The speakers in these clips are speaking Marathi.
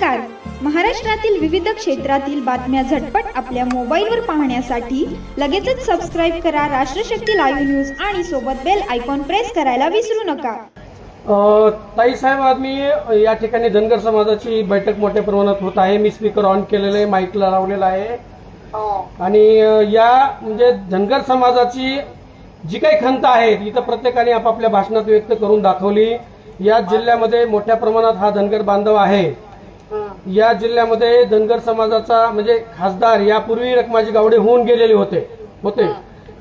नमस्कार. महाराष्ट्रातील विविध क्षेत्रातील बातम्या झटपट आपल्या मोबाईलवर पाहण्यासाठी लगेचच सबस्क्राईब करा राष्ट्रशक्ती लाईव्ह न्यूज आणि सोबत बेल आयकॉन प्रेस करायला विसरू नका. ताई साहेब, आज मी या ठिकाणी धनगर समाजाची बैठक मोठ्या प्रमाणात होत आहे. मी स्पीकर ऑन केलेलं आहे, माईकला लावलेला आहे. आणि या म्हणजे धनगर समाजाची जी काही खंत आहे इथं प्रत्येकाने आपापल्या भाषणात व्यक्त करून दाखवली. या जिल्ह्यामध्ये मोठ्या प्रमाणात हा धनगर बांधव आहे. या जिल्ह्यामध्ये धनगर समाजाचा म्हणजे खासदार यापूर्वी रखमाजी गावडे होऊन गेलेले होते.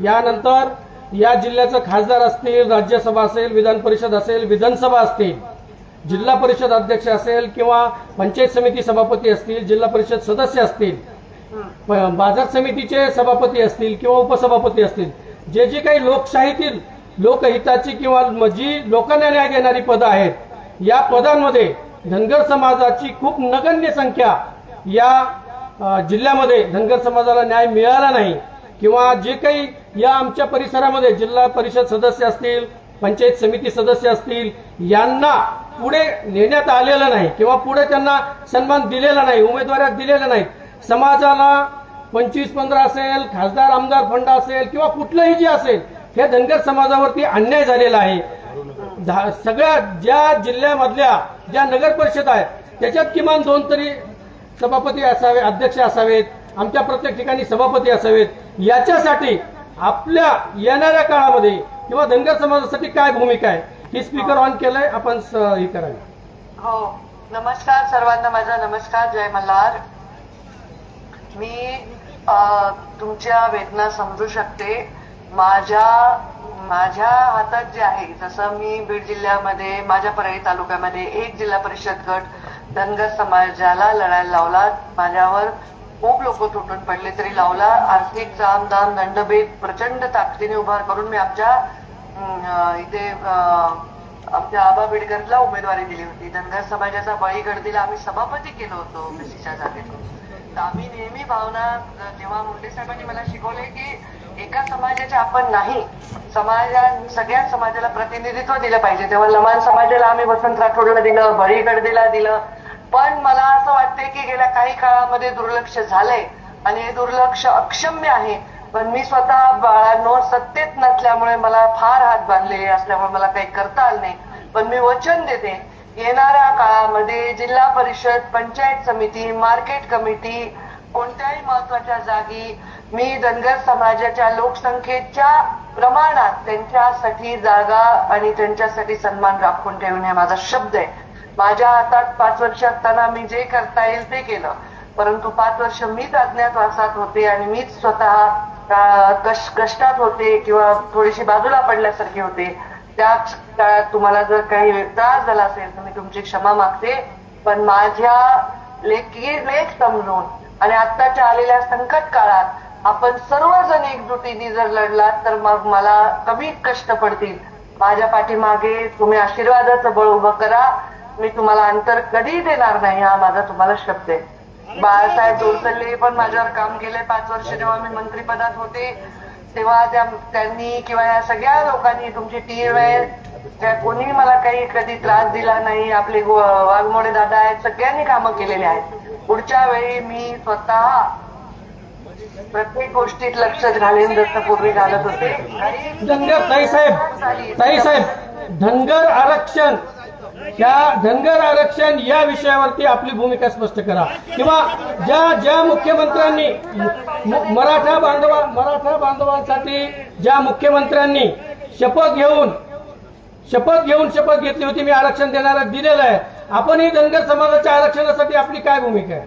यानंतर या जिल्ह्याचं खासदार असतील, राज्यसभा असेल, विधान परिषद असेल, विधानसभा असतील, जिल्हा परिषद अध्यक्ष असेल किंवा पंचायत समिती सभापती असतील, जिल्हा परिषद सदस्य असतील, बाजार समितीचे सभापती असतील किंवा उपसभापती असतील, जे काही लोकशाहीतील लोकहिताची किंवा जी लोकांना न्याय देणारी पदं आहेत, या पदांमध्ये धनगर समाजाची खूप नगण्य संख्या या जिल्ह्यामध्ये धनगर समाजाला न्याय मिळाला नाही किंवा जे काही या आमच्या परिसरामध्ये जिल्हा परिषद सदस्य असतील, पंचायत समिती सदस्य असतील, यांना पुढे नेण्यात आलेलं नाही किंवा पुढे त्यांना सन्मान दिलेला नाही, उमेदवाऱ्या दिलेल्या नाहीत. समाजाला 25-15 असेल, खासदार आमदार फंड असेल किंवा कुठलंही जे असेल, हे धनगर समाजावरती अन्याय झालेला आहे. सगळ्या ज्या जिल्ह्यामधल्या ज्या नगर परिषद आहेत त्याच्यात किमान 2 तरी सभापती असावे, अध्यक्ष असावेत, आमच्या प्रत्येक ठिकाणी सभापती असावेत. याच्यासाठी आपल्या येणाऱ्या काळामध्ये किंवा धनगर समाजासाठी काय भूमिका आहे ही स्पीकर ऑन केलंय, आपण हे करावे. हो, नमस्कार सर्वांना, माझा नमस्कार. जय मल्हार. मी तुमच्या वेदना समजू शकते. माझ्या हातात जे आहे, जसं मी बीड जिल्ह्यामध्ये माझ्या परळी तालुक्यामध्ये एक जिल्हा परिषद गट धनगर समाजाला लढायला लावला. माझ्यावर खूप लोक तुटून पडले तरी लावला. आर्थिक साम दाम दंडभेद प्रचंड ताकदीने उभार करून मी आमच्या आबा बिडकरला उमेदवारी दिली होती. धनगर समाजाचा बळी गडदीला आम्ही सभापती केलं होतं ओबीसीच्या जागेतून. तर आम्ही नेहमी भावना, जेव्हा मुंडे साहेबांनी मला शिकवले की एका समाजाच्या आपण नाही, सगळ्या समाजाला प्रतिनिधित्व दिलं पाहिजे, तेव्हा लमाण समाजाला आम्ही वसंत राठोडला दिलं, बळी गडदीला दिलं. पण मला असं वाटतंय की गेल्या काही काळामध्ये दुर्लक्ष झालंय आणि हे दुर्लक्ष अक्षम्य आहे. पण मी स्वतः बाळांनो सत्तेत नसल्यामुळे मला फार हात बांधलेले असल्यामुळे मला काही करता आलं नाही. पण मी वचन देते, येणाऱ्या काळामध्ये जिल्हा परिषद, पंचायत समिती, मार्केट कमिटी, कोणत्याही महत्वाच्या जागी मी धनगर समाजाच्या लोकसंख्येच्या प्रमाणात त्यांच्यासाठी जागा आणि त्यांच्यासाठी सन्मान राखून ठेवणे हा माझा शब्द आहे. माझ्या हातात 5 वर्ष असताना मी जे करता येईल ते केलं, परंतु 5 वर्ष मीच अज्ञातवासात होते आणि मीच स्वतः कष्टात होते किंवा थोडीशी बाजूला पडल्यासारखे होते. त्या काळात तुम्हाला जर काही त्रास झाला असेल तर मी तुमची क्षमा मागते. पण माझ्या लेख समजून आणि आत्ताच्या आलेल्या संकट काळात आपण सर्वजण एकजुटीने जर लढलात तर मग मला कमी कष्ट पडतील. माझ्या पाठीमागे तुम्ही आशीर्वादाचं बळ उभं करा. मी तुम्हाला अंतर कधी देणार नाही, हा माझा तुम्हाला शब्द आहे. बाळासाहेब डोरसल्ले पण माझ्यावर काम केले 5 वर्ष. जेव्हा मी मंत्रिपदात होते तेव्हा त्यांनी किंवा या सगळ्या लोकांनी, तुमची टीम आहे, त्या कोणी मला काही कधी त्रास दिला नाही. आपले वाघमोडे दादा आहेत, सगळ्यांनी कामं केलेली आहेत. पुढच्या वेळी मी स्वतः प्रत्येक गोष्टीत लक्ष घालेन जसं पूर्वी घालत होते. ताईसाहेब, धनगर आरक्षण या विषयावरती आपली भूमिका स्पष्ट करा किंवा ज्या मुख्यमंत्र्यांनी मराठा बांधवांसाठी ज्या मुख्यमंत्र्यांनी शपथ घेतली होती, मी आरक्षण देणारा दिलेलं आहे, आपणही धनगर समाजाच्या आरक्षणासाठी आपली काय भूमिका आहे?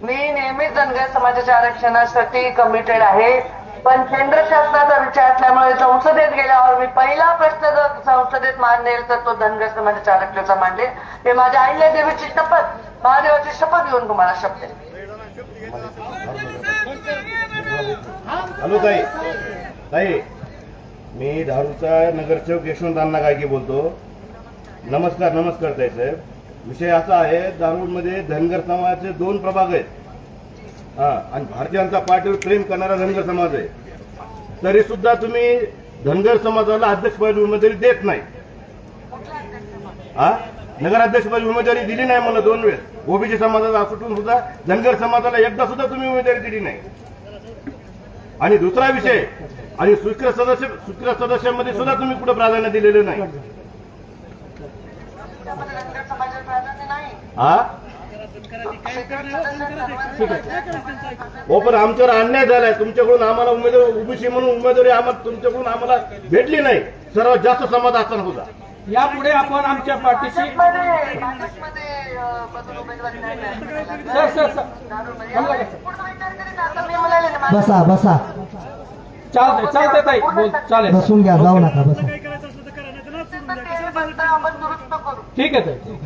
मी नेहमीच धनगर समाजाच्या आरक्षणासाठी कमिटेड आहे. पण केंद्र शासनाचा विचार असल्यामुळे संसदेत गेल्यावर मी पहिला प्रश्न जर संसदेत मांडेल तर तो धनगर समाजाच्या आरक्षणाचा मांडेल. हे माझ्या आईल्या देवीची शपथ, महादेवाची शपथ घेऊन तुम्हाला शब्द आहे. हॅलो ताई, मी धारूरचा नगरसेवक यशवंत अण्णा गायके बोलतो. नमस्कार ताई साहेब. विषय असा आहे, धारूरमध्ये धनगर समाजाचे 2 प्रभाग आहेत आणि भारतीय जनता पार्टीवर प्रेम करणारा धनगर समाज आहे. तरी सुद्धा तुम्ही धनगर समाजाला अध्यक्षपदी उमेदवारी देत नाही. नगराध्यक्षपदी उमेदवारी दिली नाही मला 2 वेळेस. ओबीसी समाजाचा सुटून सुद्धा धनगर समाजाला एकदा सुद्धा तुम्ही उमेदवारी दिली नाही. आणि दुसरा विषय, आणि स्वीकृत सदस्यांमध्ये सुद्धा तुम्ही कुठे प्राधान्य दिलेलं नाही. त्यामध्ये धनगर समाजाला प्राधान्य नाही. हा हो, पण आमच्यावर अन्याय झालाय. तुमच्याकडून आम्हाला उमेदवार ओबीसी म्हणून उमेदवारी आम्हाला तुमच्याकडून आम्हाला भेटली नाही. सर्वात जास्त समाज आसन होता. यापुढे आपण आमच्या पाठीशी भाजपमध्ये बदल उमेदवारी नाही मिळाली. सर यावर पूर्ण विचार करीन. आता मी म्हणाले ना, माझ्या- बसा बसा चालते ताई बोल चालेल. बसून घ्या, जाऊ नका बसा. ते बंद आपण दुरुस्त करू. ठीक आहे ताई.